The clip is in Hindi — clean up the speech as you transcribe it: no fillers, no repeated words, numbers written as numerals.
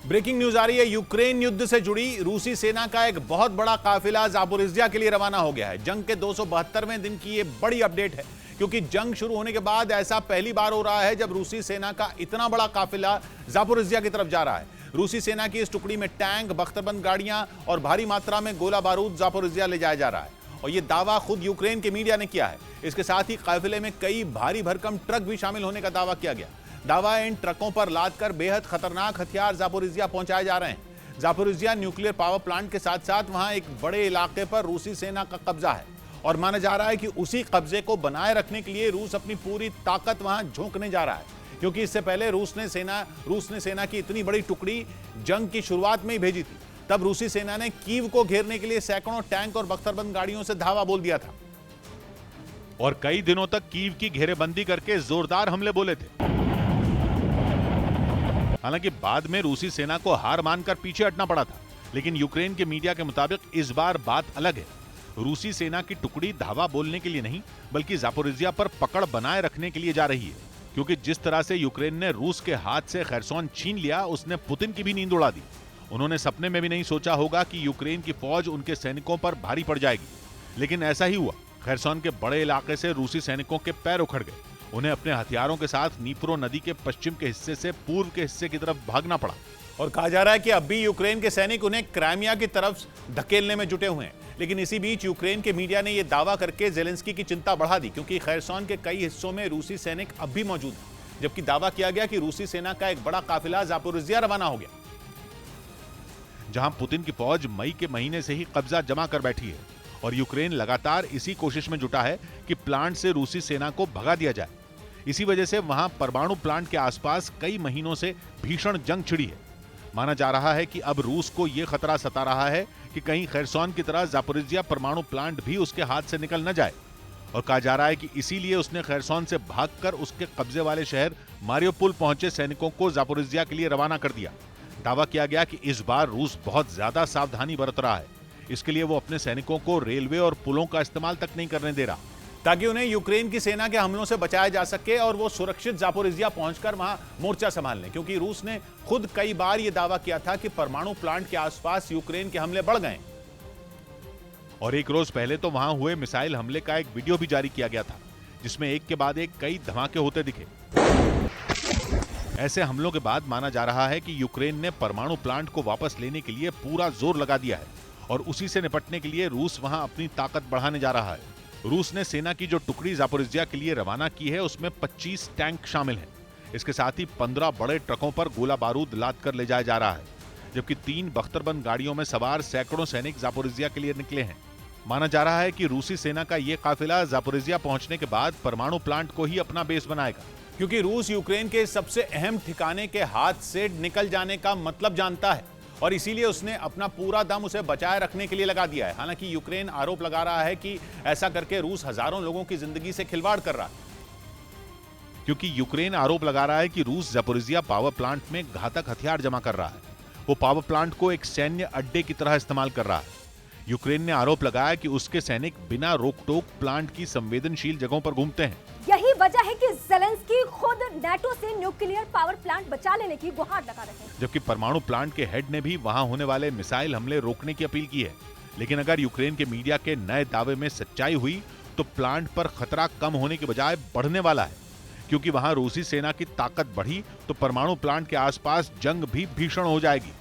ब्रेकिंग न्यूज आ रही है। यूक्रेन युद्ध से जुड़ी रूसी सेना का एक बहुत बड़ा काफिला जापोरिज्जिया के लिए रवाना हो गया है। जंग के 272वें दिन की यह बड़ी अपडेट है, क्योंकि जंग शुरू होने के बाद ऐसा पहली बार हो रहा है जब रूसी सेना का इतना बड़ा काफिला जापोरिज्जिया की तरफ जा रहा है। रूसी सेना की इस टुकड़ी में टैंक, बख्तरबंद गाड़ियां और भारी मात्रा में गोला बारूद जापोरिज्जिया ले जाया जा रहा है, और यह दावा खुद यूक्रेन के मीडिया ने किया है। इसके साथ ही काफिले में कई भारी भरकम ट्रक भी शामिल होने का दावा किया गया। दावा इन ट्रकों पर लादकर बेहद खतरनाक हथियार जापोरिज्जिया पहुंचाए जा रहे हैं। जापोरिज्जिया न्यूक्लियर पावर प्लांट के साथ साथ वहां एक बड़े इलाके पर रूसी सेना का कब्जा है, और माना जा रहा है कि उसी कब्जे को बनाए रखने के लिए रूस अपनी पूरी ताकत वहां झोंकने जा रहा है, क्योंकि इससे पहले रूस ने सेना की इतनी बड़ी टुकड़ी जंग की शुरुआत में ही भेजी थी। तब रूसी सेना ने कीव को घेरने के लिए सैकड़ों टैंक और बख्तरबंद गाड़ियों से धावा बोल दिया था, और कई दिनों तक कीव की घेरेबंदी करके जोरदार हमले बोले थे। हालांकि बाद में रूसी सेना को हार मानकर पीछे हटना पड़ा था, लेकिन यूक्रेन के मीडिया के मुताबिक इस बार बात अलग है। रूसी सेना की टुकड़ी धावा बोलने के लिए नहीं, बल्कि जापोरिज्जिया पर पकड़ बनाए रखने के लिए जा रही है, क्योंकि जिस तरह से यूक्रेन ने रूस के हाथ से खैरसोन छीन लिया, उसने पुतिन की भी नींद उड़ा दी। उन्होंने सपने में भी नहीं सोचा होगा कि यूक्रेन की फौज उनके सैनिकों पर भारी पड़ जाएगी, लेकिन ऐसा ही हुआ। खैरसोन के बड़े इलाके से रूसी सैनिकों के पैर उखड़ गए। उन्हें अपने हथियारों के साथ नीप्रो नदी के पश्चिम के हिस्से से पूर्व के हिस्से की तरफ भागना पड़ा, और कहा जा रहा है कि अब भी यूक्रेन के सैनिक उन्हें क्राइमिया की तरफ धकेलने में जुटे हुए हैं। लेकिन इसी बीच यूक्रेन के मीडिया ने यह दावा करके जेलेंस्की की चिंता बढ़ा दी, क्योंकि खैरसोन के कई हिस्सों में रूसी सैनिक अब भी मौजूद हैं, जबकि दावा किया गया कि रूसी सेना का एक बड़ा काफिला जापोरिज्जिया रवाना हो गया, जहां पुतिन की फौज मई के महीने से ही कब्जा जमा कर बैठी है। और यूक्रेन लगातार इसी कोशिश में जुटा है कि प्लांट से रूसी सेना को भगा दिया जाए। इसी वजह से वहां परमाणु प्लांट के आसपास कई महीनों से भीषण जंग छिड़ी है। माना जा रहा है कि अब रूस को यह खतरा सता रहा है कि कहीं खैरसोन की तरह जापोरिज्जिया परमाणु प्लांट भी उसके हाथ से निकल न जाए, और कहा जा रहा है कि इसीलिए उसने खैरसोन से भागकर उसके कब्जे वाले शहर मारियोपोल पहुंचे सैनिकों को जापोरिज्जिया के लिए रवाना कर दिया। दावा किया गया कि इस बार रूस बहुत ज्यादा सावधानी बरत रहा है। इसके लिए वो अपने सैनिकों को रेलवे और पुलों का इस्तेमाल तक नहीं करने दे रहा, ताकि उन्हें यूक्रेन की सेना के हमलों से बचाया जा सके और वो सुरक्षित जापोरिज्जिया पहुंचकर वहां मोर्चा संभाल लें। क्योंकि रूस ने खुद कई बार यह दावा किया था कि परमाणु प्लांट के आसपास यूक्रेन के हमले बढ़ गए, और एक रोज पहले तो वहां हुए मिसाइल हमले का एक वीडियो भी जारी किया गया था, जिसमें एक के बाद एक कई धमाके होते दिखे। ऐसे हमलों के बाद माना जा रहा है कि यूक्रेन ने परमाणु प्लांट को वापस लेने के लिए पूरा जोर लगा दिया है, और उसी से निपटने के लिए रूस वहां अपनी ताकत बढ़ाने जा रहा है। रूस ने सेना की जो टुकड़ी जापोरिज्जिया के लिए रवाना की है, उसमें 25 टैंक शामिल हैं। इसके साथ ही 15 बड़े ट्रकों पर गोला बारूद लाद कर ले जाया जा रहा है, जबकि 3 बख्तरबंद गाड़ियों में सवार सैकड़ों सैनिक जापोरिज्जिया के लिए निकले हैं। माना जा रहा है कि रूसी सेना का यह काफिला जापोरिज्जिया पहुंचने के बाद परमाणु प्लांट को ही अपना बेस बनाएगा, क्योंकि रूस यूक्रेन के सबसे अहम ठिकाने के हाथ से निकल जाने का मतलब जानता है, और इसीलिए उसने अपना पूरा दम उसे बचाए रखने के लिए लगा दिया है। हालांकि यूक्रेन आरोप लगा रहा है कि ऐसा करके रूस हजारों लोगों की जिंदगी से खिलवाड़ कर रहा है, क्योंकि यूक्रेन आरोप लगा रहा है कि रूस जापोरिज्जिया पावर प्लांट में घातक हथियार जमा कर रहा है। वो पावर प्लांट को एक सैन्य अड्डे की तरह इस्तेमाल कर रहा है। यूक्रेन ने आरोप लगाया कि उसके सैनिक बिना रोक टोक प्लांट की संवेदनशील जगहों पर घूमते हैं। यही वजह है कि जेलेंस्की खुद नाटो से न्यूक्लियर पावर प्लांट बचा लेने की गुहार लगा रहे हैं। जबकि परमाणु प्लांट के हेड ने भी वहां होने वाले मिसाइल हमले रोकने की अपील की है। लेकिन अगर यूक्रेन के मीडिया के नए दावे में सच्चाई हुई, तो प्लांट पर खतरा कम होने के बजाय बढ़ने वाला है, क्योंकि वहां रूसी सेना की ताकत बढ़ी तो परमाणु प्लांट के आसपास जंग भी भीषण हो जाएगी।